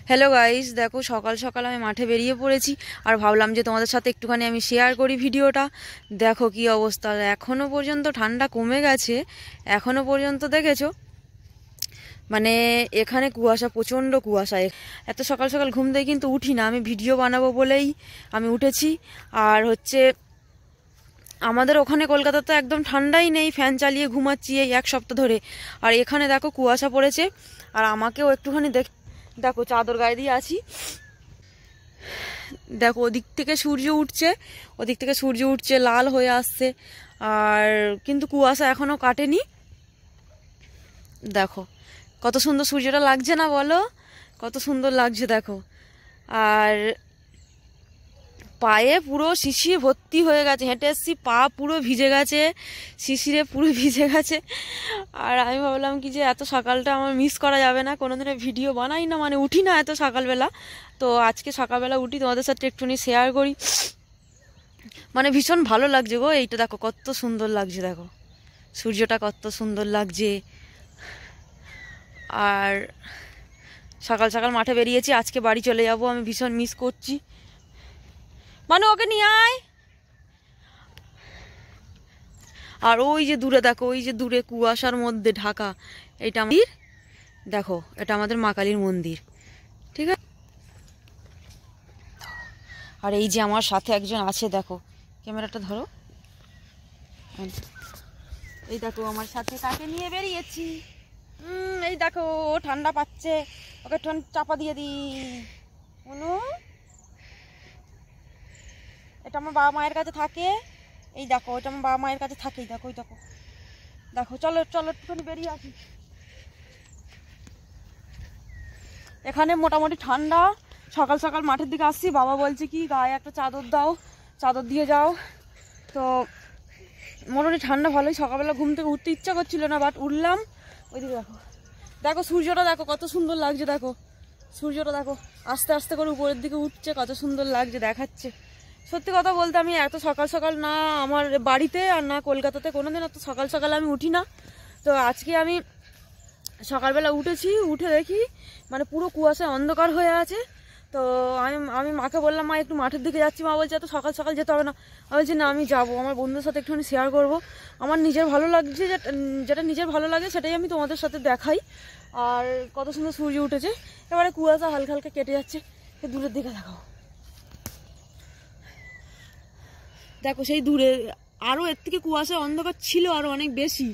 Hello guys, দেখো সকাল সকাল আমি মাঠে বেরিয়ে পড়েছি আর ভাবলাম যে তোমাদের সাথে একটুখানি আমি শেয়ার করি ভিডিওটা। দেখো কি অবস্থা, এখনো পর্যন্ত ঠান্ডা কমে গেছে, এখনো পর্যন্ত দেখেছো মানে এখানে কুয়াশা, প্রচণ্ড কুয়াশা। এত সকাল সকাল ঘুম থেকে কিন্তু উঠি না, আমি ভিডিও বানাবো বলেই আমি উঠেছি। আর হচ্ছে আমাদের ওখানে কলকাতা তো একদম ঠান্ডাই নেই, ফ্যান চালিয়ে ঘুমাচ্ছি এই এক সপ্তাহ ধরে। আর এখানে দেখো কুয়াশা পড়েছে, আর আমাকেও একটুখানি দেখো চাদর গায়ে দিয়ে আছি। দেখো ওদিক থেকে সূর্য উঠছে, ওদিক থেকে সূর্য উঠছে, লাল হয়ে আসছে, আর কিন্তু কুয়াশা এখনো কাটেনি। দেখো কত সুন্দর সূর্যটা লাগছে না বলো, কত সুন্দর লাগছে দেখো। আর পায়ে পুরো শিশির ভর্তি হয়ে গেছে, হেঁটে এসছি, পা পুরো ভিজে গেছে, শিশিরে পুরো ভিজে গেছে। আর আমি ভাবলাম কি যে এত সকালটা আমার মিস করা যাবে না, কোনোদিনও ভিডিও বানাই না, মানে উঠি না এত সকালবেলা। তো আজকে সকালবেলা উঠি, তোমাদের সাথে একটুখানি শেয়ার করি। মানে ভীষণ ভালো লাগছে গো, এইটা দেখো কত সুন্দর লাগছে, দেখো সূর্যটা কত সুন্দর লাগছে। আর সকাল সকাল মাঠে বেরিয়েছি, আজকে বাড়ি চলে যাব, আমি ভীষণ মিস করছি। মানে ওকে নিয়ে আয়। আর ওই যে দূরে দেখো, ওই যে দূরে কুয়াশার মধ্যে ঢাকা, এটা আমাদের, দেখো এটা আমাদের মা কালীর মন্দির, ঠিক আছে। আর এই যে আমার সাথে একজন আছে, দেখো ক্যামেরাটা ধরো, এই দেখো আমার সাথে কাকে নিয়ে বেরিয়েছি। এই দেখো ও ঠান্ডা পাচ্ছে, ওকে চাপা দিয়ে দিই। অনু, এটা আমার বাবা মায়ের কাছে থাকে, এই দেখো এটা আমার বাবা মায়ের কাছে থাকে, দেখো ওই দেখো, দেখো চলো চলো একটুখানি বেরিয়ে আসি। এখানে মোটামুটি ঠান্ডা, সকাল সকাল মাঠের দিকে আসছি, বাবা বলছে কি গায়ে একটা চাদর দাও, চাদর দিয়ে যাও। তো মোটামুটি ঠান্ডা ভালোই, সকালবেলা ঘুম থেকে উঠতে ইচ্ছা করছিল না, বাট উঠলাম। ওইদিকে দেখো, দেখো সূর্যটা দেখো কত সুন্দর লাগছে, দেখো সূর্যটা দেখো আস্তে আস্তে করে উপরের দিকে উঠছে, কত সুন্দর লাগছে দেখাচ্ছে। সত্যি কথা বলতে আমি এত সকাল সকাল না আমার বাড়িতে আর না কলকাতাতে কোনোদিন এত সকাল সকাল আমি উঠি না। তো আজকে আমি সকালবেলা উঠেছি, উঠে দেখি মানে পুরো কুয়াশায় অন্ধকার হয়ে আছে। তো আমি মাকে বললাম, মা একটু মাঠের দিকে যাচ্ছি। মা বলছে এত সকাল সকাল যেতে হবে না। আমি বলছি না আমি যাবো, আমার বন্ধুদের সাথে একটুখানি শেয়ার করব, আমার নিজের ভালো লাগছে, যেটা নিজের ভালো লাগে সেটাই আমি তোমাদের সাথে দেখাই। আর কত সুন্দর সূর্য উঠেছে, এবারে কুয়াশা হালকা হালকা কেটে যাচ্ছে, দূরের দিকে দেখাও, দেখো সেই দূরে আরও এর থেকে কুয়াশা অন্ধকার ছিল আরও অনেক বেশি,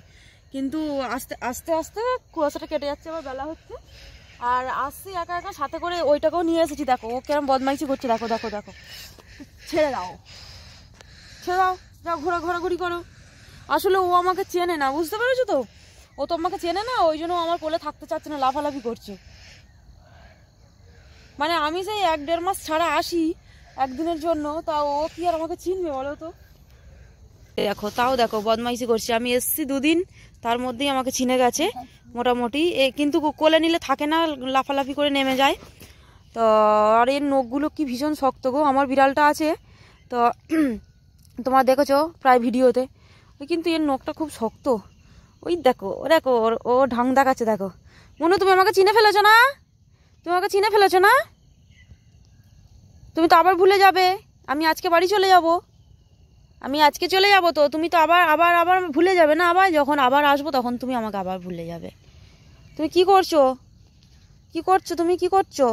কিন্তু আস্তে আস্তে আস্তে কুয়াশাটা কেটে যাচ্ছে, আবার বেলা হচ্ছে। আর আসছি একা একা, সাথে করে ওইটাকেও নিয়ে এসেছি, দেখো ও কেরম বদমাইশি করছে, দেখো দেখো দেখো, ছেড়ে দাও ছেড়ে দাও, যাও ঘোরাঘুরি করো। আসলে ও আমাকে চেনে না, বুঝতে পেরেছো তো, ও তো আমাকে চেনে না, ওই জন্য আমার কোলে থাকতে চাচ্ছে না, লাফালাফি করছে। মানে আমি সেই 1-1.5 মাস ছাড়া আসি একদিনের জন্য, তা ও কি আর আমাকে চিনবে বলো তো। দেখো তাও দেখো বদমাইশি করছে, আমি এসছি 2 দিন, তার মধ্যেই আমাকে চিনে গেছে মোটামুটি। কিন্তু কোলে নিলে থাকে না, লাফালাফি করে নেমে যায়। তো আর এর নখগুলো কি ভীষণ শক্ত গো, আমার বিড়ালটা আছে তো তোমরা দেখেছো প্রায় ভিডিওতে, কিন্তু এর নখটা খুব শক্ত। ওই দেখো ও দেখো ও ঢং দেখাচ্ছে, দেখো মনু তুমি আমাকে চিনে ফেলেছো না, তুমি আমাকে চিনে ফেলেছো না, তুমি তো আবার ভুলে যাবে। আমি আজকে বাড়ি চলে যাব, আমি আজকে চলে যাব, তো তুমি তো আবার আবার আবার ভুলে যাবে না, আবার যখন আবার আসবো তখন তুমি আমাকে আবার ভুলে যাবে। তুমি কি করছো, কি করছো, তুমি কি করছো?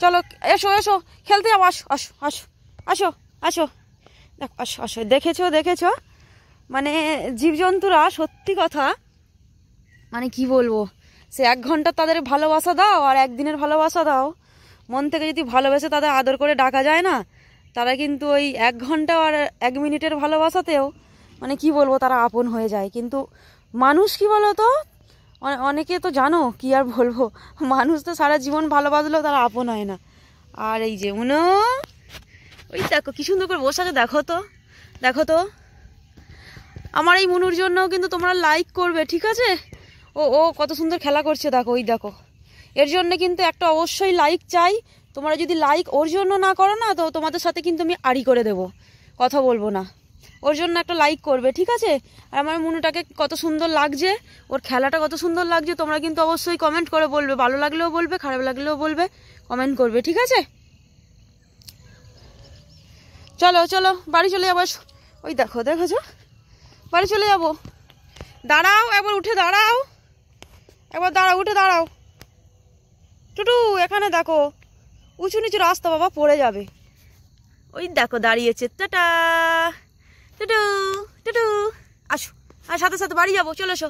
চলো এসো এসো খেলতে যাবো, আসো আসো আসো আসো আসো, দেখো আসো আসো, দেখেছো দেখেছো, মানে জীবজন্তুরা সত্যি কথা, মানে কি বলবো, সে 1 ঘন্টা তাদের ভালোবাসা দাও আর একদিনের ভালোবাসা দাও, মন থেকে যদি ভালোবেসে তাদের আদর করে ডাকা যায় না, তারা কিন্তু ওই 1 ঘন্টা আর 1 মিনিটের ভালোবাসাতেও মানে কি বলবো তারা আপন হয়ে যায়। কিন্তু মানুষ কি বলো তো, অনেকে তো জানো কি আর বলবো, মানুষ তো সারা জীবন ভালোবাসলেও তারা আপন হয় না। আর এই যে মনো, ওই দেখো কি সুন্দর করে বসে আছে, দেখো তো দেখো তো, আমার এই মনুর জন্যও কিন্তু তোমরা লাইক করবে, ঠিক আছে। ও ও কত সুন্দর খেলা করছে, দেখো ওই দেখো, এর জন্য কিন্তু একটা অবশ্যই লাইক চাই। তোমরা যদি লাইক ওর জন্য না করো না, তো তোমাদের সাথে কিন্তু আমি আড়ি করে দেব, কথা বলবো না। ওর জন্য একটা লাইক করবে, ঠিক আছে? আর আমার মুনুটাকে কত সুন্দর লাগছে, ওর খেলাটা কত সুন্দর লাগছে, তোমরা কিন্তু অবশ্যই কমেন্ট করে বলবে, ভালো লাগলেও বলবে, খারাপ লাগলেও বলবে, কমেন্ট করবে, ঠিক আছে? চলো চলো বাড়ি চলে যাবো। ওই দেখো, দেখেছো, বাড়ি চলে যাবো। দাঁড়াও, একবার উঠে দাঁড়াও, একবার দাঁড়াও, উঠে দাঁড়াও। টুটু এখানে দেখো, উঁচু নিচু রাস্তা বাবা, পড়ে যাবে। ওই দেখো দাঁড়িয়েছে, টাটা টুটু, টুটু আসো, আর সাথে সাথে বাড়ি যাবো, চলে এসো,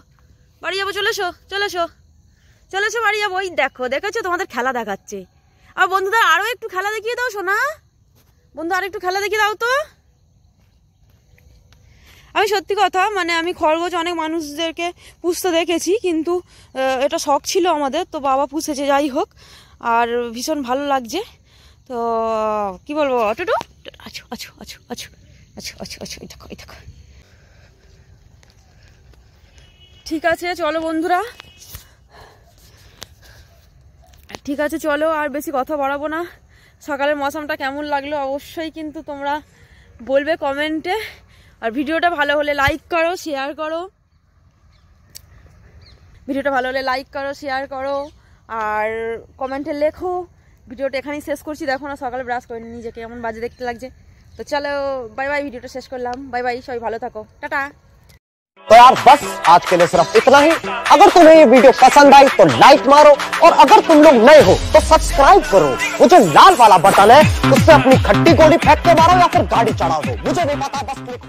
বাড়ি যাবো, চলে এসো, চলে এসো, চলে এসো, বাড়ি যাবো। ওই দেখো, দেখেছো, তোমাদের খেলা দেখাচ্ছে। আর বন্ধুদের আরও একটু খেলা দেখিয়ে দাও সোনা, বন্ধু আর একটু খেলা দেখিয়ে দাও তো। আমি সত্যি কথা, মানে আমি খরগোশ অনেক মানুষদেরকে পুষতে দেখেছি, কিন্তু এটা শখ ছিল আমাদের, তো বাবা পুষেছে, যাই হোক, আর ভীষণ ভালো লাগছে। তো কি বলবো, টুটু আছো আছো আছো আছো আছো আছো আছো, এই দেখো, এই দেখো। ঠিক আছে চলো বন্ধুরা, ঠিক আছে চলো, আর বেশি কথা বাড়াবো না। সকালের মৌসুমটা কেমন লাগলো অবশ্যই কিন্তু তোমরা বলবে কমেন্টে। আর ভিডিওটা ভালো হলে লাইক করো, শেয়ার করো, ভিডিওটা ভালো হলে লাইক করো, শেয়ার করো, আর কমেন্টে লেখো। ভিডিওটা এখানেই শেষ করছি। দেখো না সকালে ব্রাশ করে নিজেকে কেমন বাজে দেখতে লাগছে। তো চলো বাই বাই, ভিডিওটা শেষ করলাম, বাই বাই, সবাই ভালো থাকো, টাটা। तो यार बस आज के लिए सिर्फ इतना ही। अगर तुम्हें ये वीडियो पसंद आई तो लाइक मारो, और अगर तुम लोग नए हो तो सब्सक्राइब करो। वो जो लाल वाला बटन है उससे अपनी खट्टी गोली फेंक के मारो या फिर गाड़ी चढ़ा दो, मुझे नहीं पता, बस क्लिक